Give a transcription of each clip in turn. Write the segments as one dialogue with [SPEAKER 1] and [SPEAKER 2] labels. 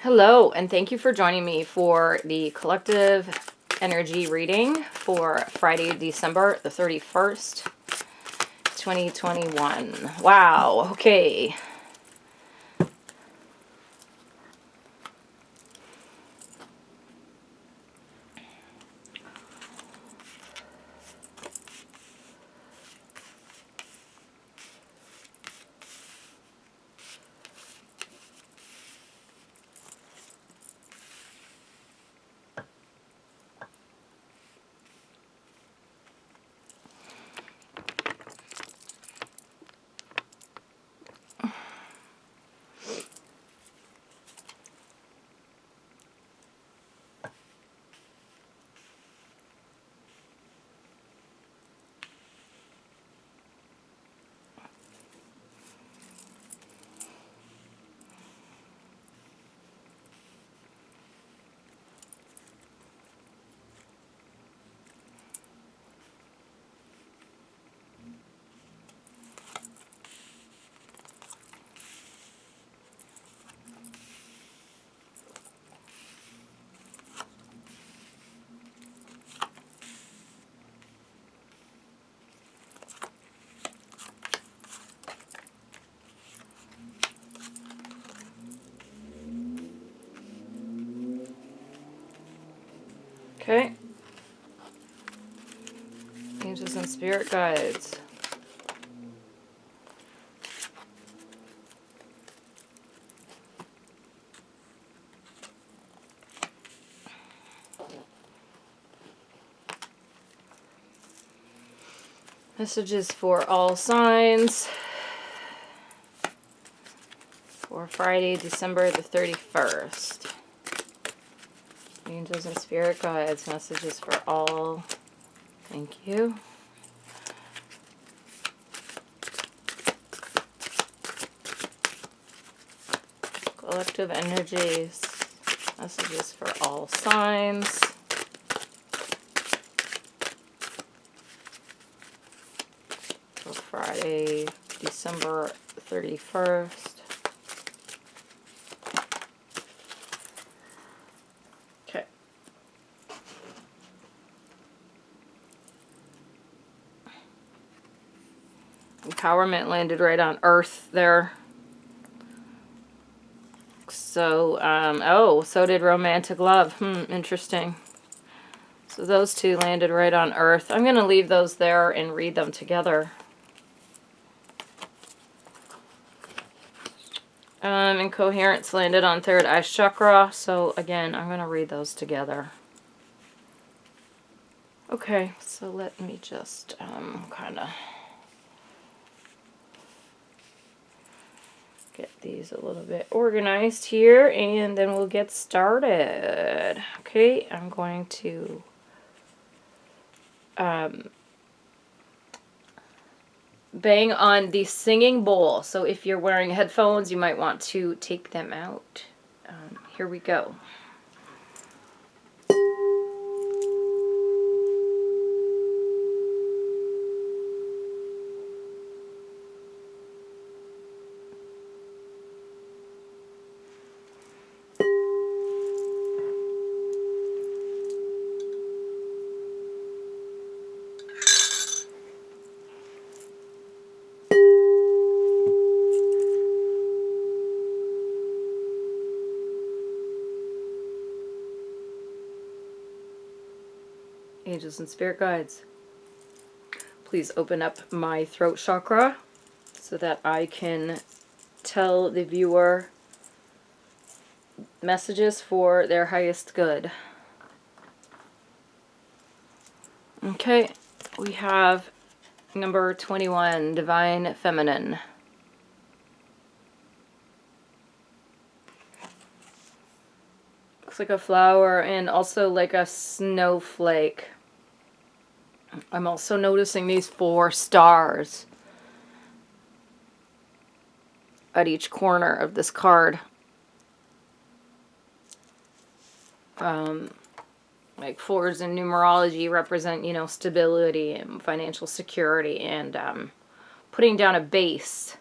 [SPEAKER 1] Hello, and thank you for joining me for the collective energy reading for Friday, December the 31st, 2021. Wow, okay. Okay. Angels and spirit guides. Messages for all signs for Friday, December the 31st. Angels and spirit guides, messages for all. Thank you. Collective energies, messages for all signs. For Friday, December 31st. Okay. Empowerment landed right on Earth there. So, so did romantic love. Interesting. So those two landed right on Earth. I'm going to leave those there and read them together. And Coherence landed on third eye chakra. So again, I'm going to read those together. Okay, so let me just kind of get these a little bit organized here, and then we'll get started. Okay, I'm going to bang on the singing bowl. So if you're wearing headphones, you might want to take them out. Here we go. Angels and spirit guides, please open up my throat chakra so that I can tell the viewer messages for their highest good. Okay, we have number 21, Divine Feminine. Looks like a flower and also like a snowflake. I'm also noticing these 4 stars at each corner of this card. Like 4s in numerology represent, you know, stability and financial security and putting down a base.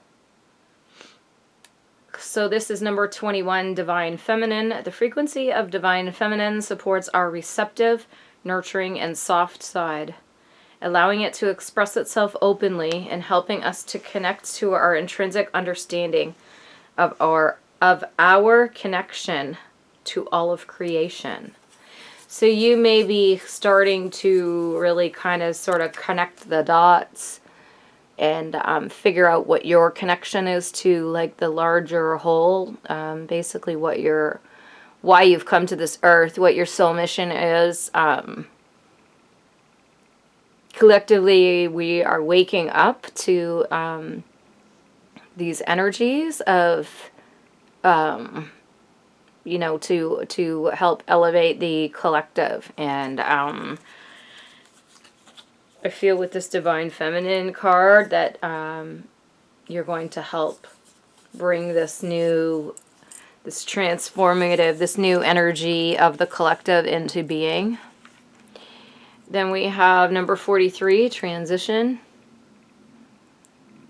[SPEAKER 1] So this is number 21, Divine Feminine. The frequency of Divine Feminine supports our receptive, nurturing, and soft side, allowing it to express itself openly and helping us to connect to our intrinsic understanding of our connection to all of creation. So you may be starting to really kind of sort of connect the dots and figure out what your connection is to like the larger whole, basically why you've come to this earth, what your soul mission is. Collectively, we are waking up to these energies of, you know, to help elevate the collective. And I feel with this Divine Feminine card that you're going to help bring this transformative, this new energy of the collective into being. Then we have number 43, transition.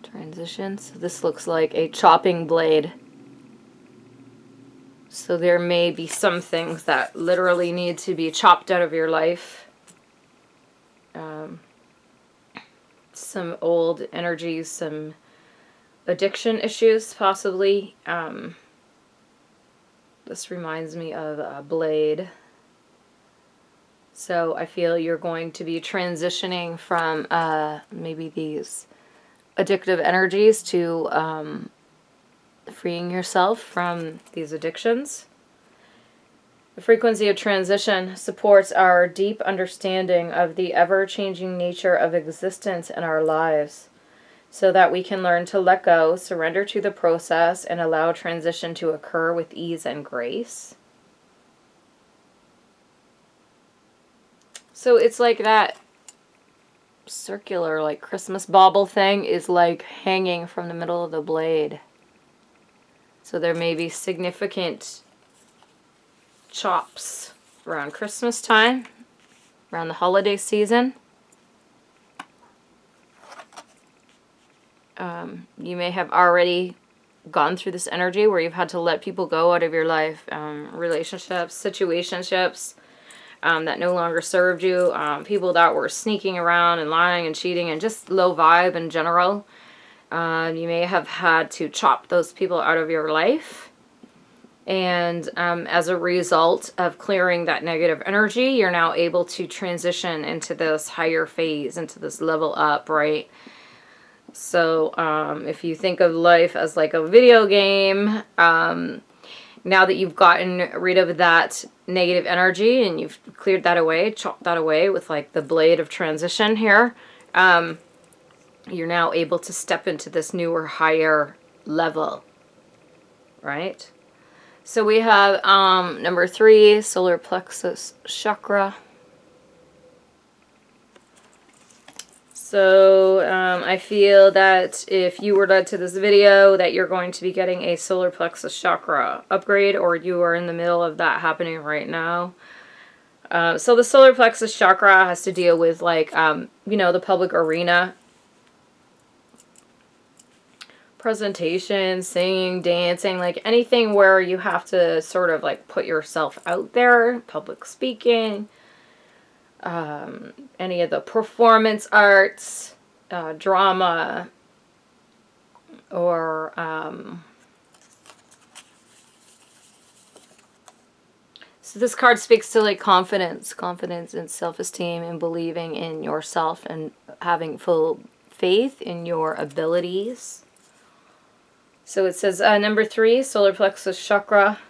[SPEAKER 1] Transition. So this looks like a chopping blade. So there may be some things that literally need to be chopped out of your life. Some old energies, some addiction issues, possibly. This reminds me of a blade. So I feel you're going to be transitioning from maybe these addictive energies to freeing yourself from these addictions. The frequency of transition supports our deep understanding of the ever-changing nature of existence in our lives, so that we can learn to let go, surrender to the process, and allow transition to occur with ease and grace. So it's like that circular, like Christmas bauble thing is like hanging from the middle of the blade. So there may be significant chops around Christmas time, around the holiday season. You may have already gone through this energy where you've had to let people go out of your life, relationships, situationships that no longer served you, people that were sneaking around and lying and cheating and just low vibe in general. You may have had to chop those people out of your life. And as a result of clearing that negative energy, you're now able to transition into this higher phase, into this level up, right? So if you think of life as like a video game, now that you've gotten rid of that negative energy and you've cleared that away, chopped that away with like the blade of transition here, you're now able to step into this newer, higher level, right? So we have number 3, solar plexus chakra. So I feel that if you were led to this video that you're going to be getting a solar plexus chakra upgrade, or you are in the middle of that happening right now. So the solar plexus chakra has to deal with like, you know, the public arena. Presentation, singing, dancing, like anything where you have to sort of like put yourself out there, public speaking, any of the performance arts, drama, or so this card speaks to like confidence and self-esteem and believing in yourself and having full faith in your abilities. So it says number 3, solar plexus chakra.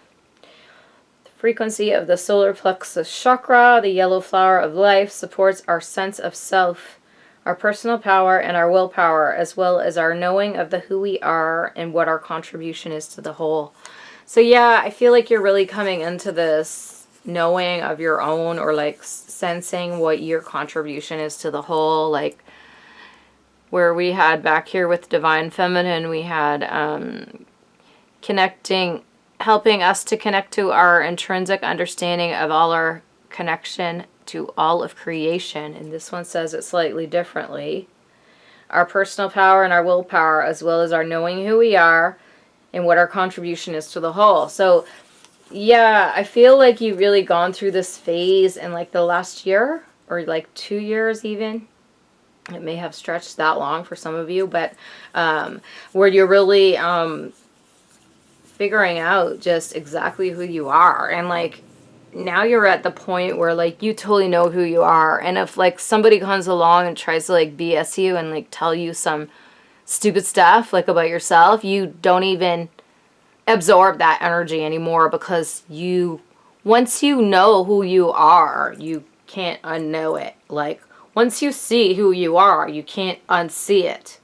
[SPEAKER 1] The frequency of the solar plexus chakra, the yellow flower of life, supports our sense of self, our personal power, and our willpower, as well as our knowing of the who we are and what our contribution is to the whole. So yeah, I feel like you're really coming into this knowing of your own, or like sensing what your contribution is to the whole, like where we had back here with Divine Feminine, we had helping us to connect to our intrinsic understanding of all our connection to all of creation. And this one says it slightly differently. Our personal power and our willpower, as well as our knowing who we are and what our contribution is to the whole. So yeah, I feel like you've really gone through this phase in like the last year, or like 2 years even. It may have stretched that long for some of you, but where you're really figuring out just exactly who you are. And like now you're at the point where like you totally know who you are. And if like somebody comes along and tries to like BS you and like tell you some stupid stuff like about yourself, you don't even absorb that energy anymore, because once you know who you are, you can't unknow it. Like once you see who you are, you can't unsee it,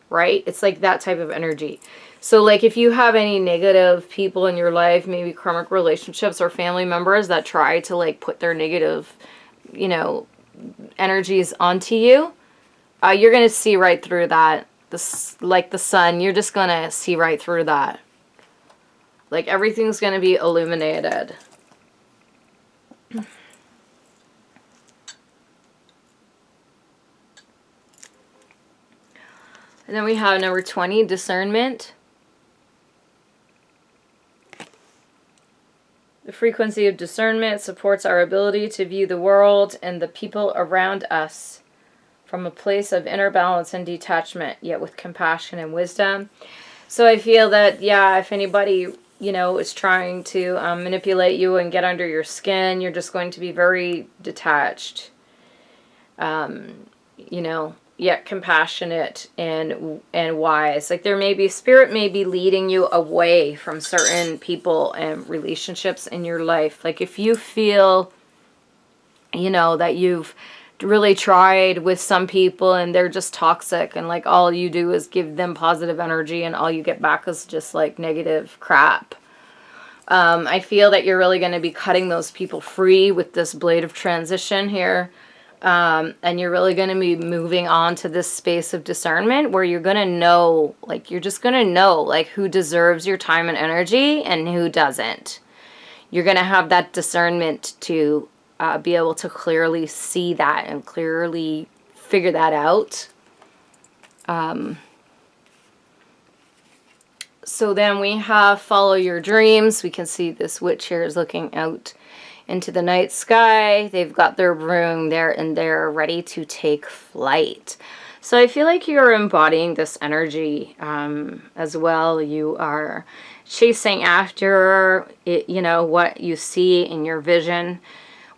[SPEAKER 1] right? It's like that type of energy. So like if you have any negative people in your life, maybe karmic relationships or family members that try to like put their negative, you know, energies onto you, you're going to see right through that. Like the sun, you're just going to see right through that. Like everything's going to be illuminated. And then we have number 20, discernment. The frequency of discernment supports our ability to view the world and the people around us from a place of inner balance and detachment, yet with compassion and wisdom. So I feel that, yeah, if anybody, you know, is trying to manipulate you and get under your skin, you're just going to be very detached, you know, yet compassionate and wise. Like spirit may be leading you away from certain people and relationships in your life. Like if you feel, you know, that you've really tried with some people and they're just toxic and like all you do is give them positive energy and all you get back is just like negative crap. I feel that you're really going to be cutting those people free with this blade of transition here. And you're really going to be moving on to this space of discernment where you're going to know, like, you're just going to know, like, who deserves your time and energy and who doesn't. You're going to have that discernment to be able to clearly see that and clearly figure that out. So then we have follow your dreams. We can see this witch here is looking out into the night sky. They've got their broom there and they're ready to take flight. So I feel like you're embodying this energy as well. You are chasing after it, you know, what you see in your vision,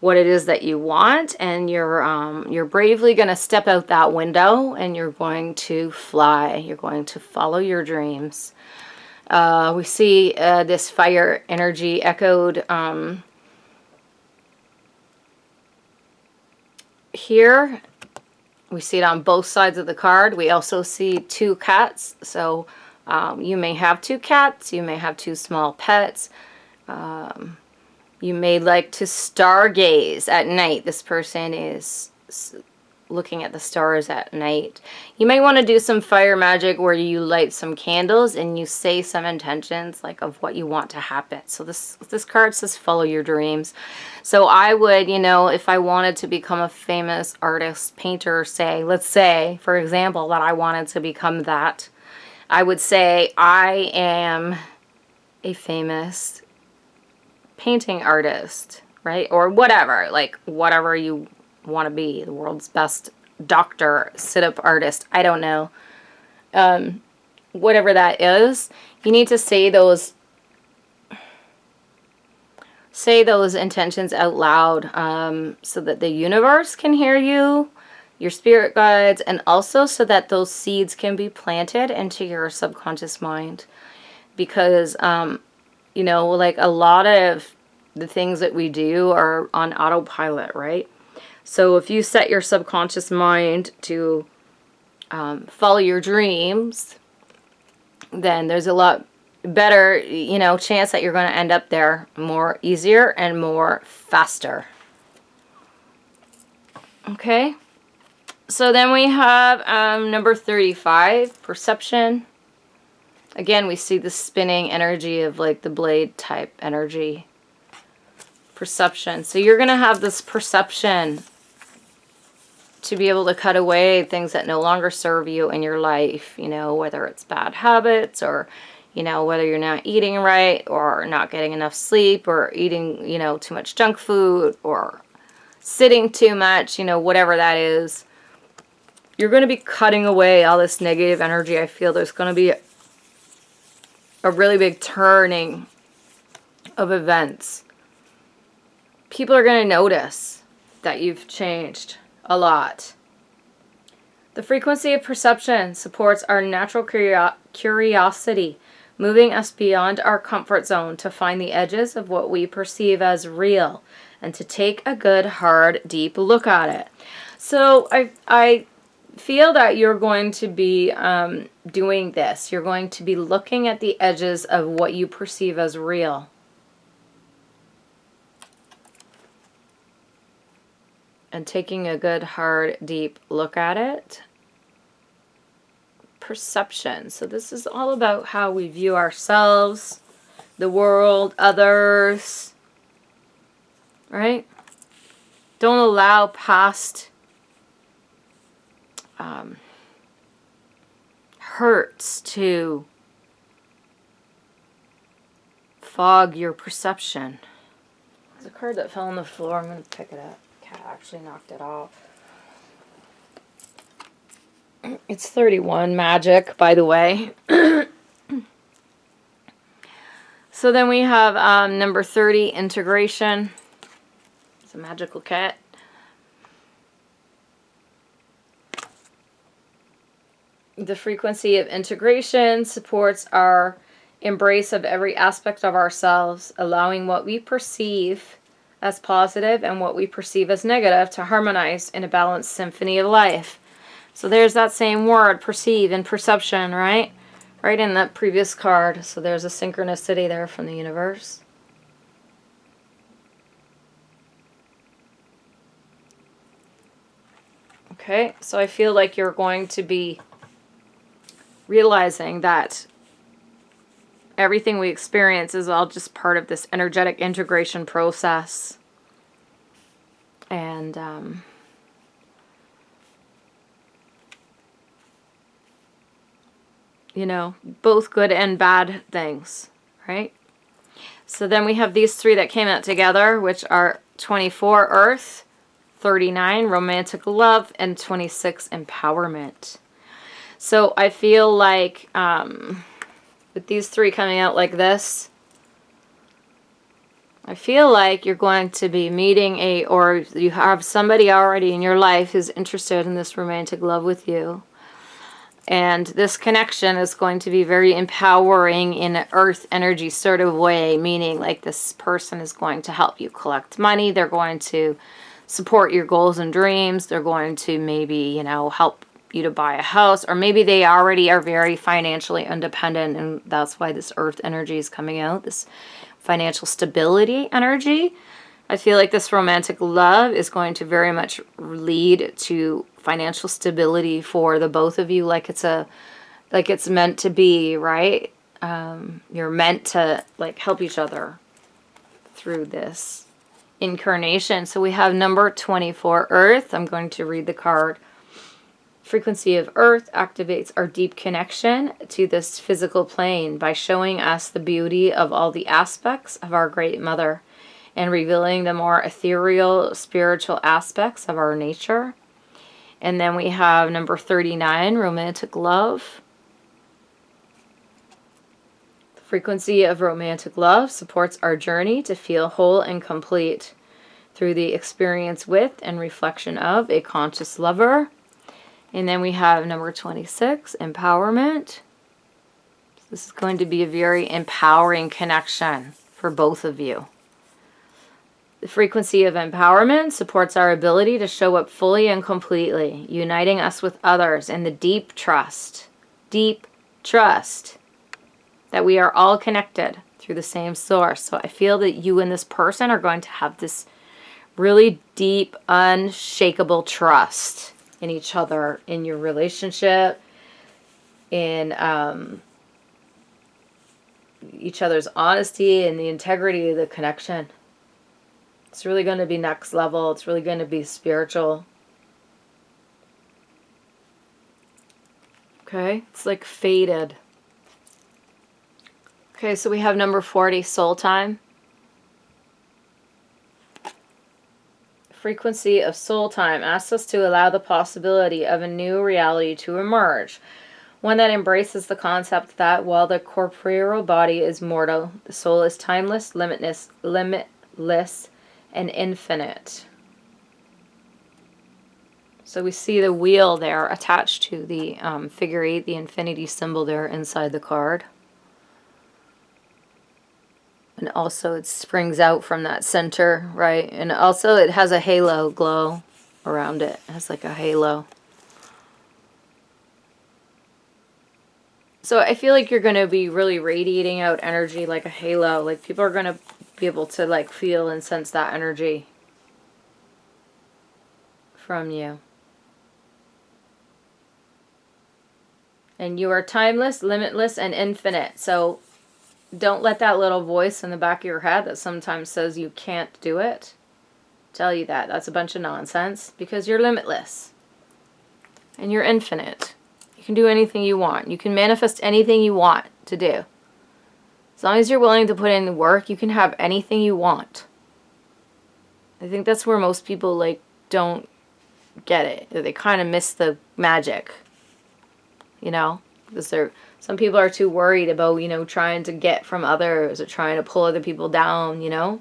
[SPEAKER 1] what it is that you want, and you're bravely going to step out that window and you're going to fly. You're going to follow your dreams. We see this fire energy echoed here. We see it on both sides of the card. We also see 2 cats. So you may have 2 cats. You may have 2 small pets. You may like to stargaze at night. This person is looking at the stars at night. You may want to do some fire magic where you light some candles and you say some intentions like of what you want to happen. So this card says follow your dreams. So I would, you know, if I wanted to become a famous artist, painter, say, let's say, for example, that I wanted to become that, I would say I am a famous painting artist, right? Or whatever, like whatever you want to be, the world's best doctor, sit-up artist, I don't know. Whatever that is, you need to say those intentions out loud, so that the universe can hear you, your spirit guides, and also so that those seeds can be planted into your subconscious mind. Because you know, like a lot of the things that we do are on autopilot, right? So if you set your subconscious mind to follow your dreams, then there's a lot better, you know, chance that you're going to end up there more easier and more faster. Okay. So then we have number 35, perception. Again, we see the spinning energy of like the blade type energy. Perception. So you're going to have this perception to be able to cut away things that no longer serve you in your life, you know, whether it's bad habits or, You know, whether you're not eating right or not getting enough sleep or eating, you know, too much junk food or sitting too much, you know, whatever that is. You're going to be cutting away all this negative energy. I feel there's going to be a really big turning of events. People are going to notice that you've changed a lot. The frequency of perception supports our natural curiosity, moving us beyond our comfort zone to find the edges of what we perceive as real and to take a good, hard, deep look at it. So I feel that you're going to be doing this. You're going to be looking at the edges of what you perceive as real. And taking a good, hard, deep look at it. Perception. So this is all about how we view ourselves, the world, others. Right? Don't allow past hurts to fog your perception. There's a card that fell on the floor. I'm going to pick it up. Cat actually knocked it off. It's 31 magic, by the way. So then we have number 30, integration. It's a magical cat. The frequency of integration supports our embrace of every aspect of ourselves, allowing what we perceive as positive and what we perceive as negative to harmonize in a balanced symphony of life. So there's that same word, perceive, and perception, right? Right in that previous card. So there's a synchronicity there from the universe. Okay, so I feel like you're going to be realizing that everything we experience is all just part of this energetic integration process. And you know, both good and bad things, right? So then we have these three that came out together, which are 24, Earth, 39, romantic love, and 26, empowerment. So I feel like with these three coming out like this, I feel like you're going to be meeting or you have somebody already in your life who's interested in this romantic love with you. And this connection is going to be very empowering in an earth energy sort of way, meaning like this person is going to help you collect money. They're going to support your goals and dreams. They're going to maybe, you know, help you to buy a house, or maybe they already are very financially independent, and that's why this earth energy is coming out, this financial stability energy. I feel like this romantic love is going to very much lead to financial stability for the both of you, like it's meant to be, right? You're meant to like help each other through this incarnation. So we have number 24, Earth. I'm going to read the card. Frequency of Earth activates our deep connection to this physical plane by showing us the beauty of all the aspects of our Great Mother and revealing the more ethereal, spiritual aspects of our nature. And then we have number 39, romantic love. The frequency of romantic love supports our journey to feel whole and complete through the experience with and reflection of a conscious lover. And then we have number 26, empowerment. This is going to be a very empowering connection for both of you. The frequency of empowerment supports our ability to show up fully and completely, uniting us with others in the deep trust that we are all connected through the same source. So I feel that you and this person are going to have this really deep, unshakable trust in each other, in your relationship, in each other's honesty and the integrity of the connection. It's really going to be next level. It's really going to be spiritual. Okay? It's like fated. Okay, so we have number 40, soul time. Frequency of soul time asks us to allow the possibility of a new reality to emerge. One that embraces the concept that while the corporeal body is mortal, the soul is timeless, limitless, and infinite. So we see the wheel there attached to the figure 8, the infinity symbol there inside the card. And also it springs out from that center, right? And also it has a halo glow around it. It has like a halo. So I feel like you're going to be really radiating out energy like a halo. Like people are going to be able to like feel and sense that energy from you. And you are timeless, limitless, and infinite. So don't let that little voice in the back of your head that sometimes says you can't do it tell you that. That's a bunch of nonsense, because you're limitless. And you're infinite. You can do anything you want. You can manifest anything you want to do. As long as you're willing to put in the work, you can have anything you want. I think that's where most people like don't get it. They kind of miss the magic. You know? Because some people are too worried about, you know, trying to get from others or trying to pull other people down, you know?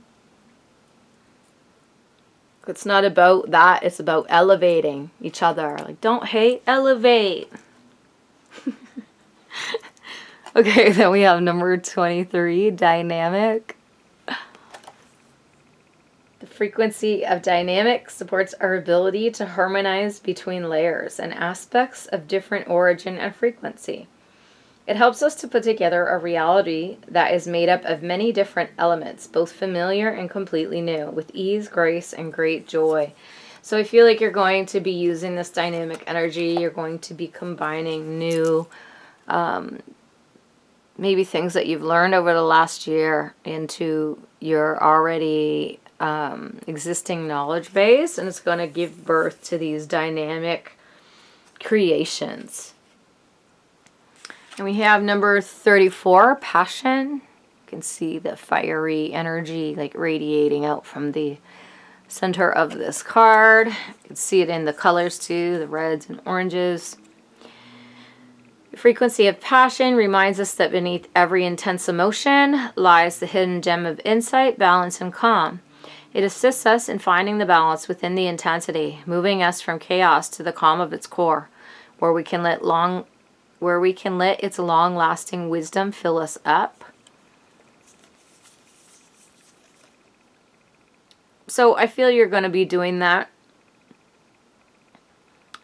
[SPEAKER 1] It's not about that. It's about elevating each other. Like, don't hate, elevate. Okay, then we have number 23, dynamic. The frequency of dynamic supports our ability to harmonize between layers and aspects of different origin and frequency. It helps us to put together a reality that is made up of many different elements, both familiar and completely new, with ease, grace, and great joy. So I feel like you're going to be using this dynamic energy. You're going to be combining new, maybe things that you've learned over the last year into your already existing knowledge base, and it's going to give birth to these dynamic creations. And we have number 34, passion. You can see the fiery energy like radiating out from the center of this card. You can see it in the colors too, the reds and oranges. The frequency of passion reminds us that beneath every intense emotion lies the hidden gem of insight, balance, and calm. It assists us in finding the balance within the intensity, moving us from chaos to the calm of its core, where we can let its long-lasting wisdom fill us up. So I feel you're going to be doing that.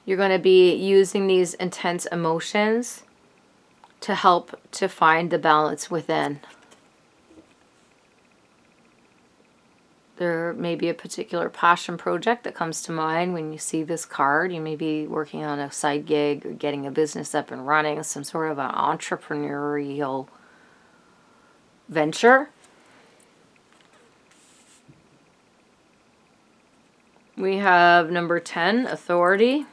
[SPEAKER 1] You're going to be using these intense emotions to help to find the balance within. There may be a particular passion project that comes to mind when you see this card. You may be working on a side gig or getting a business up and running, some sort of an entrepreneurial venture. We have number 10, authority.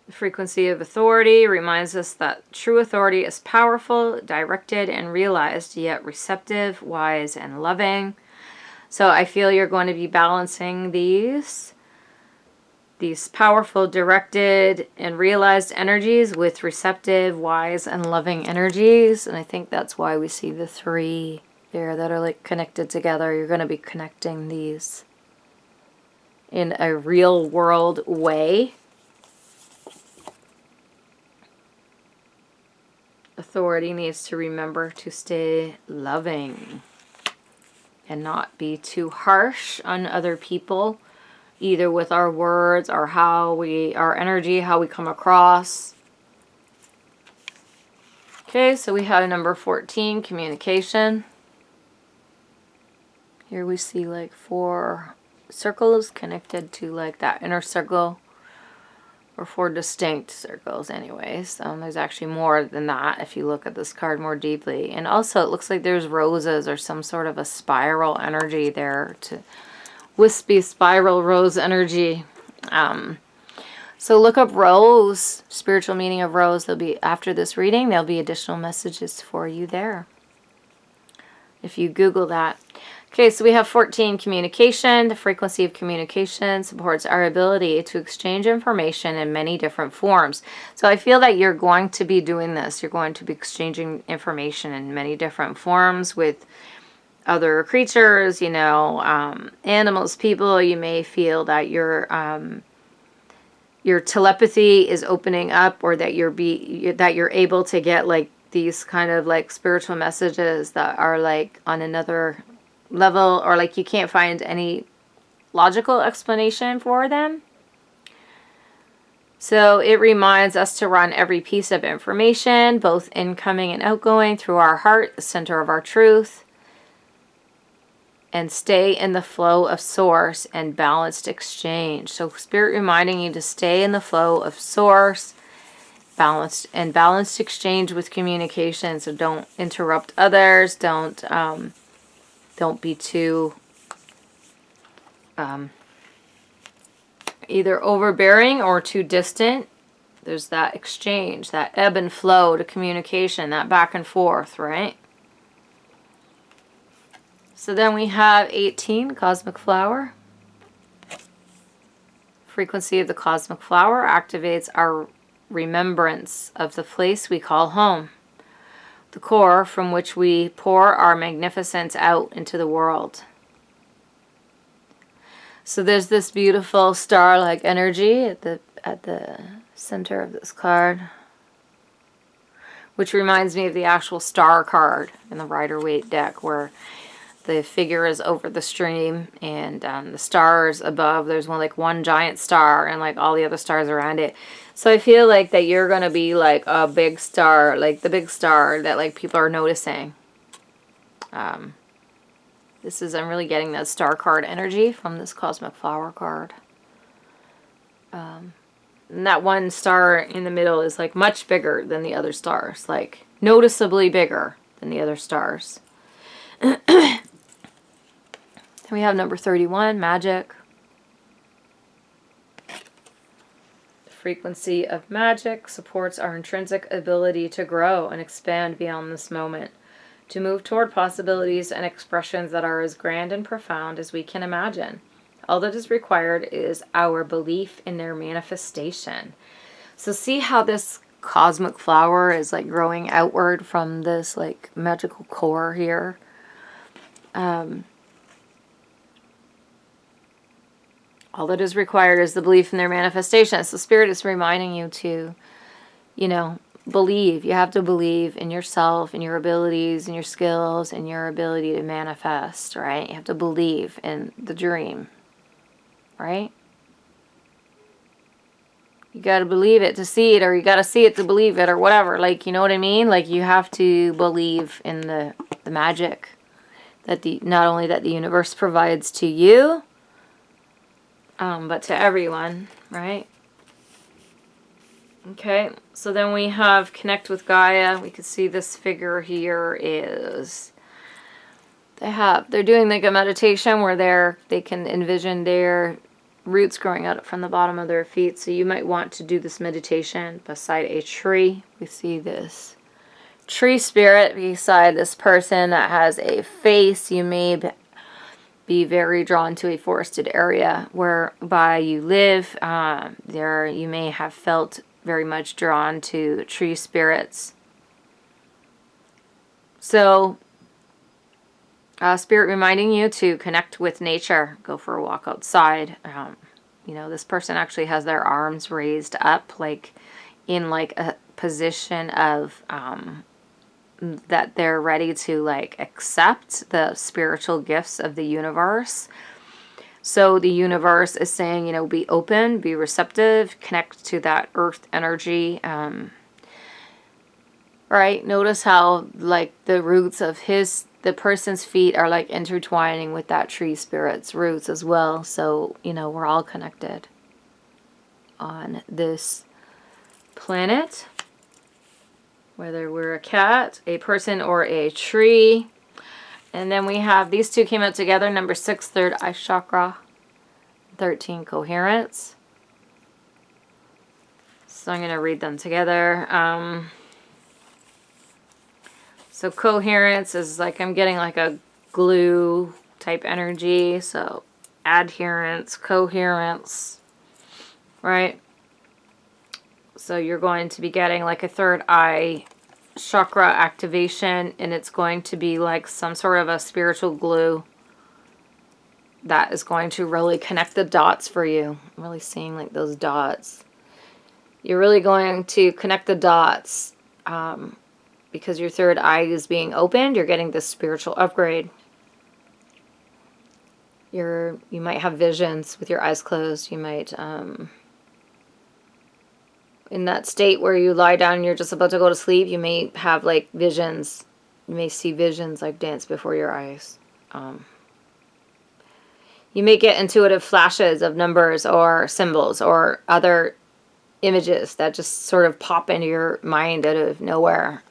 [SPEAKER 1] The frequency of authority reminds us that true authority is powerful, directed, and realized, yet receptive, wise, and loving. So I feel you're going to be balancing these powerful, directed, and realized energies with receptive, wise, and loving energies. And I think that's why we see the 3 there that are like connected together. You're going to be connecting these in a real world way. Authority needs to remember to stay loving and not be too harsh on other people, either with our words or our energy, how we come across. Okay, so we have number 14, communication. Here we see like 4 circles connected to like that inner circle, or 4 distinct circles anyways. There's actually more than that if you look at this card more deeply. And also it looks like there's roses or some sort of a spiral energy there, to wispy spiral rose energy. So look up rose, spiritual meaning of rose. There'll be, after this reading, there'll be additional messages for you there, if you Google that. Okay, so we have 14, communication. The frequency of communication supports our ability to exchange information in many different forms. So I feel that you're going to be doing this. You're going to be exchanging information in many different forms with other creatures, you know, animals, people. You may feel that your telepathy is opening up, or that you're able to get like these kind of like spiritual messages that are like on another level, or like you can't find any logical explanation for them. So it reminds us to run every piece of information, both incoming and outgoing, through our heart, the center of our truth, and stay in the flow of source and balanced exchange. So Spirit reminding you to stay in the flow of source, balanced exchange with communication. So don't interrupt others. Don't be too either overbearing or too distant. There's that exchange, that ebb and flow to communication, that back and forth, right? So then we have 18, cosmic flower. Frequency of the cosmic flower activates our remembrance of the place we call home, the core from which we pour our magnificence out into the world. So there's this beautiful star-like energy at the center of this card, which reminds me of the actual star card in the Rider-Waite deck, where the figure is over the stream, and the stars above, there's one giant star and like all the other stars around it. So I feel like that you're going to be like a big star, like the big star that like people are noticing. I'm really getting that star card energy from this cosmic flower card. And that one star in the middle is like much bigger than the other stars, like noticeably bigger than the other stars. We have number 31, magic. The frequency of magic supports our intrinsic ability to grow and expand beyond this moment, to move toward possibilities and expressions that are as grand and profound as we can imagine. All that is required is our belief in their manifestation. So see how this cosmic flower is like growing outward from this like magical core here. All that is required is the belief in their manifestation. So Spirit is reminding you to, believe. You have to believe in yourself, in your abilities, in your skills, in your ability to manifest, right? You have to believe in the dream, right? You got to believe it to see it, or you got to see it to believe it, or whatever. Like, you know what I mean? Like, you have to believe in the magic that not only that the universe provides to you, but to everyone, right? Okay, so then we have connect with Gaia. We can see this figure here is, they're doing like a meditation where they can envision their roots growing out from the bottom of their feet. So you might want to do this meditation beside a tree. We see this tree spirit beside this person that has a face. You may be very drawn to a forested area whereby you live. There you may have felt very much drawn to tree spirits. So Spirit reminding you to connect with nature. Go for a walk outside. This person actually has their arms raised up, like in like a position of that they're ready to like accept the spiritual gifts of the universe. So the universe is saying, be open, be receptive, connect to that earth energy. Right? Notice how like the roots of the person's feet are like intertwining with that tree spirit's roots as well. So, we're all connected on this planet. Whether we're a cat, a person, or a tree. And then we have, these two came out together, number 6, third eye chakra, 13, coherence. So I'm going to read them together. So coherence is like, I'm getting like a glue type energy. So adherence, coherence, right? So you're going to be getting like a third eye chakra activation, and it's going to be like some sort of a spiritual glue that is going to really connect the dots for you. I'm really seeing like those dots. You're really going to connect the dots because your third eye is being opened. You're getting this spiritual upgrade. You might have visions with your eyes closed. You might, in that state where you lie down and you're just about to go to sleep, you may have like visions. You may see visions like dance before your eyes. You may get intuitive flashes of numbers or symbols or other images that just sort of pop into your mind out of nowhere.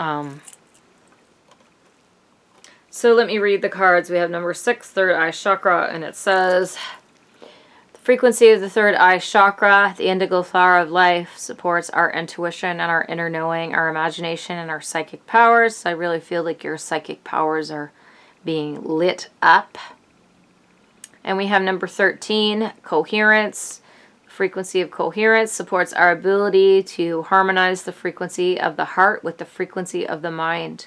[SPEAKER 1] So let me read the cards. We have number 6, third eye chakra, and it says, the frequency of the third eye chakra, the indigo flower of life, supports our intuition and our inner knowing, our imagination and our psychic powers. So I really feel like your psychic powers are being lit up. And we have number 13, coherence. The frequency of coherence supports our ability to harmonize the frequency of the heart with the frequency of the mind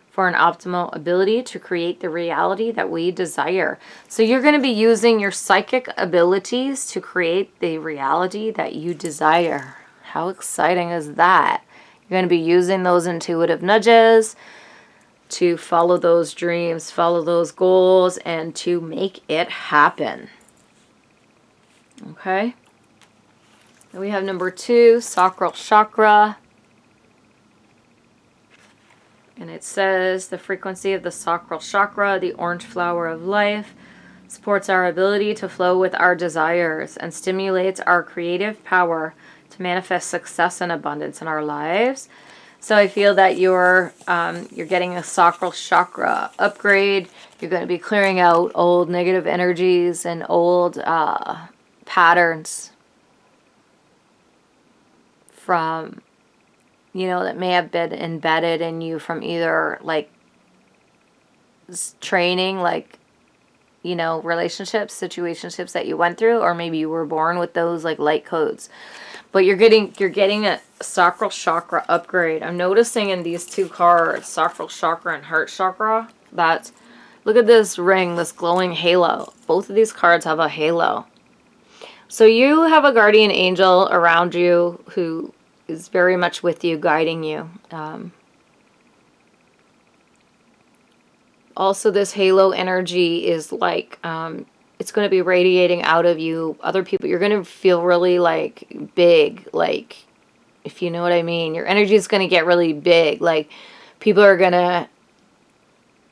[SPEAKER 1] for an optimal ability to create the reality that we desire. So you're going to be using your psychic abilities to create the reality that you desire. How exciting is that? You're going to be using those intuitive nudges to follow those dreams, follow those goals, and to make it happen. Okay? And we have number 2, sacral chakra. And it says, the frequency of the sacral chakra, the orange flower of life, supports our ability to flow with our desires and stimulates our creative power to manifest success and abundance in our lives. So I feel that you're getting a sacral chakra upgrade. You're going to be clearing out old negative energies and old patterns from, that may have been embedded in you from either like training, like, relationships, situationships that you went through, or maybe you were born with those like light codes. But you're getting a sacral chakra upgrade. I'm noticing in these 2 cards, sacral chakra and heart chakra, that look at this ring, this glowing halo. Both of these cards have a halo. So you have a guardian angel around you who is very much with you, guiding you. Also, this halo energy is like, it's going to be radiating out of you. Other people, you're going to feel really like big, like, if you know what I mean. Your energy is going to get really big. Like, people are going to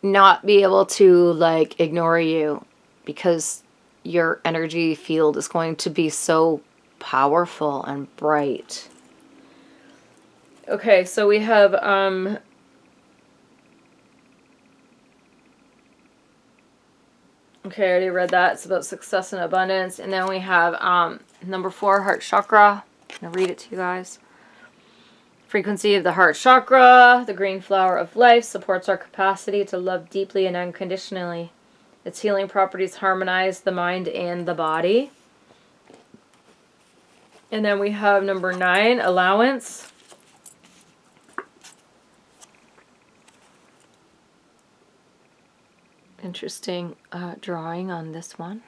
[SPEAKER 1] not be able to like ignore you because your energy field is going to be so powerful and bright. Okay, so we have okay, I already read that. It's about success and abundance. And then we have number 4, heart chakra. I'm going to read it to you guys. Frequency of the heart chakra, the green flower of life, supports our capacity to love deeply and unconditionally. Its healing properties harmonize the mind and the body. And then we have number 9, allowance. Interesting drawing on this one.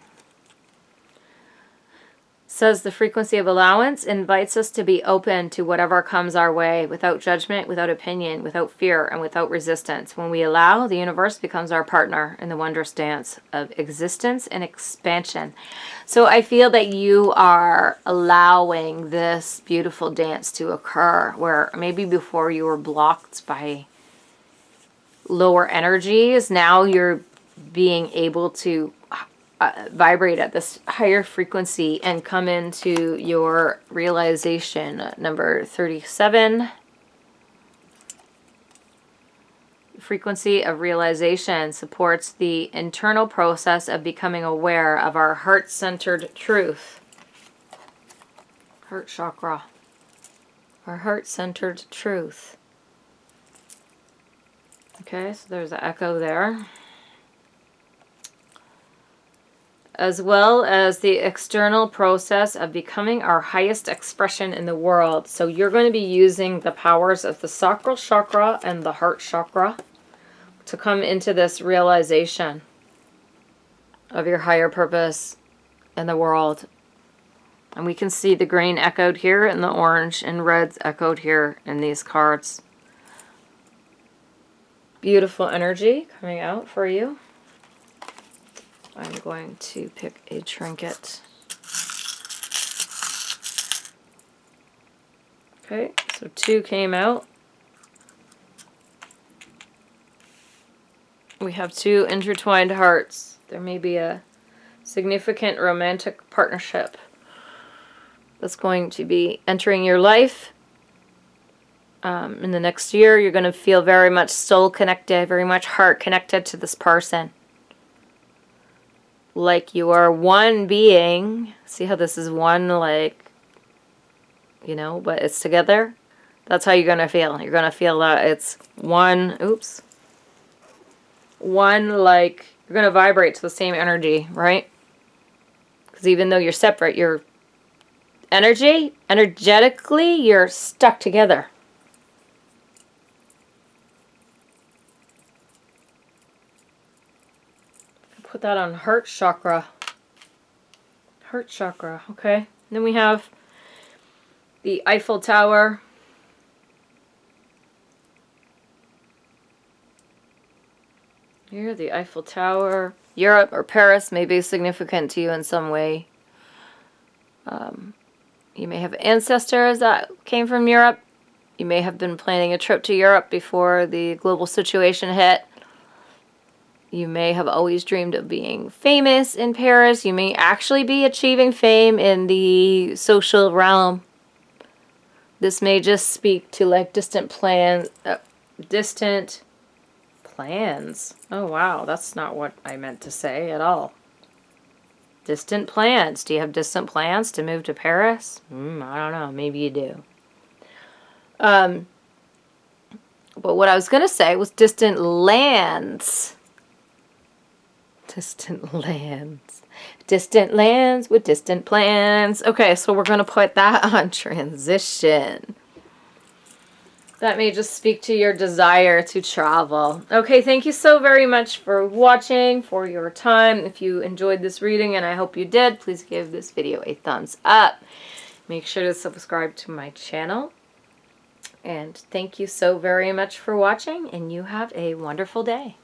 [SPEAKER 1] Says the frequency of allowance invites us to be open to whatever comes our way, without judgment, without opinion, without fear, and without resistance. When we allow, the universe becomes our partner in the wondrous dance of existence and expansion. So I feel that you are allowing this beautiful dance to occur, where maybe before you were blocked by lower energies, now you're being able to vibrate at this higher frequency and come into your realization. Number 37, frequency of realization supports the internal process of becoming aware of our heart-centered truth. Heart chakra. our heart-centered truth. Okay, so there's an echo there. As well as the external process of becoming our highest expression in the world. So you're going to be using the powers of the sacral chakra and the heart chakra to come into this realization of your higher purpose in the world. And we can see the green echoed here and the orange and reds echoed here in these cards. Beautiful energy coming out for you. I'm going to pick a trinket. Okay, so 2 came out. We have 2 intertwined hearts. There may be a significant romantic partnership that's going to be entering your life. In the next year, you're going to feel very much soul connected, very much heart connected to this person. Like you are one being. See how this is one, like, you know, but it's together? That's how you're going to feel. You're going to feel that it's one, one, like, you're going to vibrate to the same energy, right? Because even though you're separate, you're energetically, you're stuck together. Put that on heart chakra. Heart chakra, okay. And then we have the Eiffel Tower. Here, the Eiffel Tower. Europe or Paris may be significant to you in some way. You may have ancestors that came from Europe. You may have been planning a trip to Europe before the global situation hit. You may have always dreamed of being famous in Paris. You may actually be achieving fame in the social realm. This may just speak to like distant plans. Oh wow, that's not what I meant to say at all. Distant plans. Do you have distant plans to move to Paris? I don't know. Maybe you do. But what I was going to say was distant lands. Distant lands. Distant lands with distant plans. Okay, so we're going to put that on transition. That may just speak to your desire to travel. Okay, thank you so very much for watching, for your time. If you enjoyed this reading, and I hope you did, please give this video a thumbs up. Make sure to subscribe to my channel. And thank you so very much for watching, and you have a wonderful day.